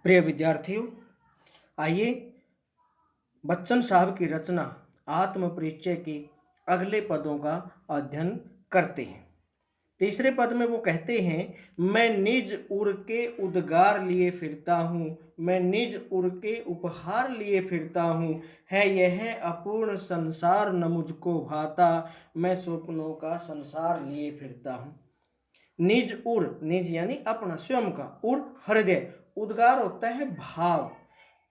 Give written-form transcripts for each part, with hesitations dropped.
प्रिय विद्यार्थियों, आइए बच्चन साहब की रचना आत्म परिचय के अगले पदों का अध्ययन करते हैं। तीसरे पद में वो कहते हैं, मैं निज उर के उद्गार लिए फिरता हूँ, मैं निज उर के उपहार लिए फिरता हूँ, है यह अपूर्ण संसार न मुझको भाता, मैं स्वप्नों का संसार लिए फिरता हूँ। निज उर, निज यानी अपना स्वयं का, उर हृदय, उद्गार होता है भाव।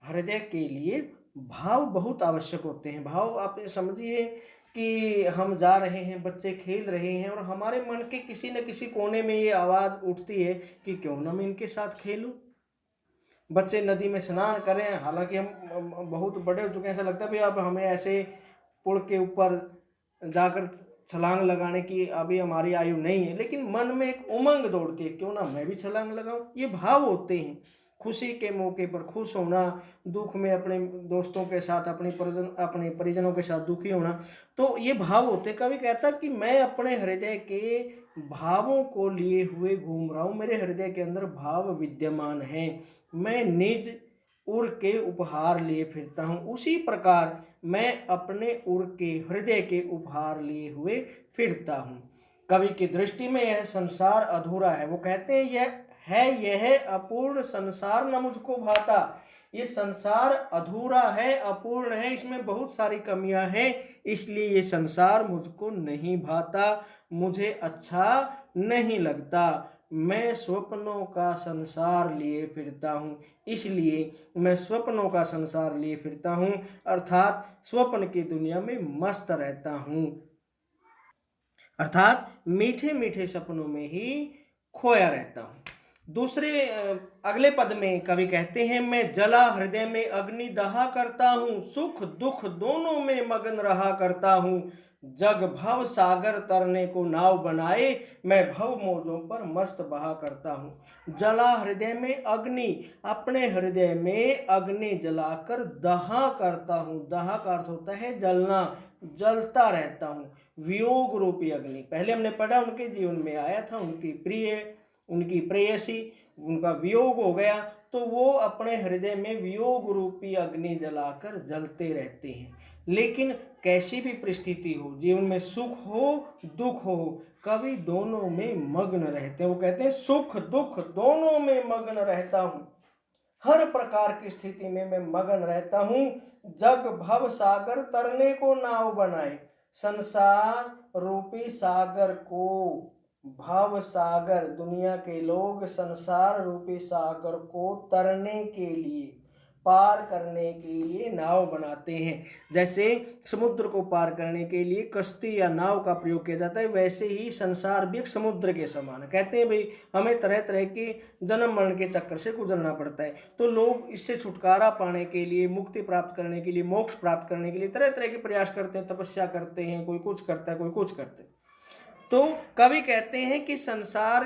हृदय के लिए भाव बहुत आवश्यक होते हैं। भाव आप समझिए कि हम जा रहे हैं, बच्चे खेल रहे हैं और हमारे मन के किसी न किसी कोने में ये आवाज़ उठती है कि क्यों ना मैं इनके साथ खेलूं। बच्चे नदी में स्नान करें, हालांकि हम बहुत बड़े हो चुके हैं, ऐसा लगता है भाई अब हमें ऐसे पुल के ऊपर जाकर छलांग लगाने की अभी हमारी आयु नहीं है, लेकिन मन में एक उमंग दौड़ती है, क्यों ना मैं भी छलांग लगाऊं। ये भाव होते हैं। खुशी के मौके पर खुश होना, दुख में अपने दोस्तों के साथ, अपने परिजनों के साथ दुखी होना, तो ये भाव होते। कवि कहता कि मैं अपने हृदय के भावों को लिए हुए घूम रहा हूं, मेरे हृदय के अंदर भाव विद्यमान है, मैं निज उर के उपहार लिए फिरता हूं। उसी प्रकार मैं अपने उर के हृदय के उपहार लिए हुए फिरता हूं। कवि की दृष्टि में यह संसार अधूरा है। वो कहते हैं यह अपूर्ण संसार न मुझको भाता। ये संसार अधूरा है, अपूर्ण है, इसमें बहुत सारी कमियां हैं, इसलिए ये संसार मुझको नहीं भाता, मुझे अच्छा नहीं लगता। मैं स्वप्नों का संसार लिए फिरता हूँ, इसलिए मैं स्वप्नों का संसार लिए फिरता हूँ, अर्थात स्वप्न की दुनिया में मस्त रहता हूँ, अर्थात मीठे मीठे सपनों में ही खोया रहता हूँ। अगले पद में कवि कहते हैं, मैं जला हृदय में अग्नि दहा करता हूँ, सुख दुख दोनों में मगन रहा करता हूँ, जग भव सागर तरने को नाव बनाए, मैं भव मौजों पर मस्त बहा करता हूँ। जला हृदय में अग्नि, अपने हृदय में अग्नि जलाकर दहा करता हूँ। दहा का अर्थ होता है जलना, जलता रहता हूँ। वियोग रूपी अग्नि, पहले हमने पढ़ा उनके जीवन में आया था, उनकी प्रेयसी, उनका वियोग हो गया, तो वो अपने हृदय में वियोग रूपी अग्नि जलाकर जलते रहते हैं। लेकिन कैसी भी परिस्थिति हो, जीवन में सुख हो दुख हो, कवि दोनों में मग्न रहते हैं। वो कहते हैं सुख दुख दोनों में मग्न रहता हूं, हर प्रकार की स्थिति में मैं मगन रहता हूं। जग भव सागर तरने को नाव बनाए, संसार रूपी सागर को, भव सागर, दुनिया के लोग संसार रूपी सागर को तरने के लिए, पार करने के लिए नाव बनाते हैं। जैसे समुद्र को पार करने के लिए कश्ती या नाव का प्रयोग किया जाता है, वैसे ही संसार भी एक समुद्र के समान है। कहते हैं भाई हमें तरह तरह के जन्म मरण के चक्कर से गुजरना पड़ता है, तो लोग इससे छुटकारा पाने के लिए, मुक्ति प्राप्त करने के लिए, मोक्ष प्राप्त करने के लिए तरह तरह के प्रयास करते हैं, तपस्या करते हैं, कोई कुछ करता है, कोई कुछ करते हैं। तो कवि कहते हैं कि संसार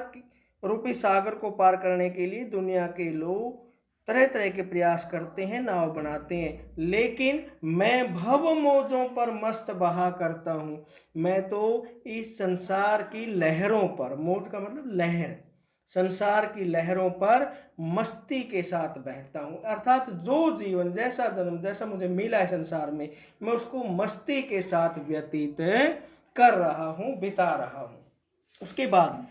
रूपी सागर को पार करने के लिए दुनिया के लोग तरह तरह के प्रयास करते हैं, नाव बनाते हैं, लेकिन मैं भव मौजों पर मस्त बहा करता हूं। मैं तो इस संसार की लहरों पर, मौज का मतलब लहर, संसार की लहरों पर मस्ती के साथ बहता हूं, अर्थात जो जीवन, जैसा जन्म, जैसा मुझे मिला है संसार में, मैं उसको मस्ती के साथ व्यतीत कर रहा हूं, बिता रहा हूं। उसके बाद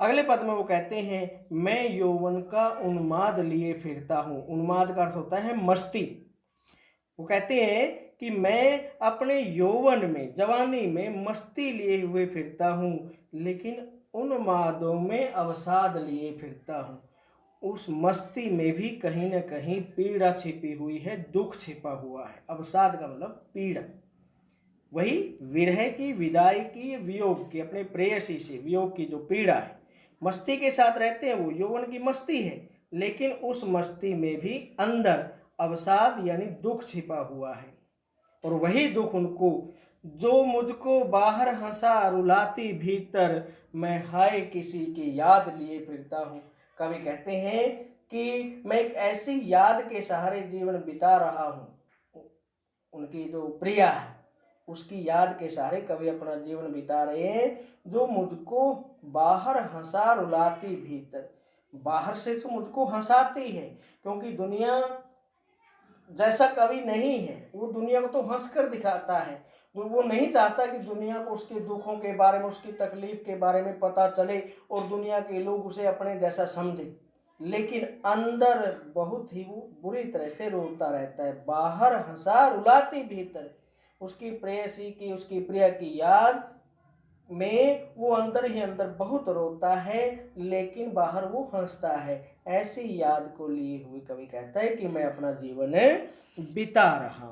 अगले पद में वो कहते हैं, मैं यौवन का उन्माद लिए फिरता हूं। उन्माद का अर्थ होता है मस्ती। वो कहते हैं कि मैं अपने यौवन में, जवानी में मस्ती लिए हुए फिरता हूं, लेकिन उन्मादों में अवसाद लिए फिरता हूं। उस मस्ती में भी कहीं ना कहीं पीड़ा छिपी हुई है, दुख छिपा हुआ है। अवसाद का मतलब पीड़ा, वही विरह की, विदाई की, वियोग की, अपने प्रेयसी से वियोग की जो पीड़ा है। मस्ती के साथ रहते हैं, वो यौवन की मस्ती है, लेकिन उस मस्ती में भी अंदर अवसाद यानी दुख छिपा हुआ है। और वही दुख उनको, जो मुझको बाहर हंसा रुलाती भीतर, मैं हाय किसी की याद लिए फिरता हूँ। कवि कहते हैं कि मैं एक ऐसी याद के सहारे जीवन बिता रहा हूँ, उनकी जो प्रिया है उसकी याद के सहारे कवि अपना जीवन बिता रहे हैं, जो मुझको बाहर हंसा रुलाती भीतर। बाहर से तो मुझको हंसाती है, क्योंकि दुनिया जैसा कवि नहीं है, वो दुनिया को तो हंस कर दिखाता है। वो नहीं चाहता कि दुनिया को उसके दुखों के बारे में, उसकी तकलीफ के बारे में पता चले और दुनिया के लोग उसे अपने जैसा समझे, लेकिन अंदर बहुत ही वो बुरी तरह से रोता रहता है। बाहर हंसा रुलाती भीतर, उसकी प्रेयसी की, उसकी प्रिय की याद में वो अंदर ही अंदर बहुत रोता है, लेकिन बाहर वो हंसता है। ऐसी याद को लिए हुए कवि कहता है कि मैं अपना जीवन बिता रहा हूं।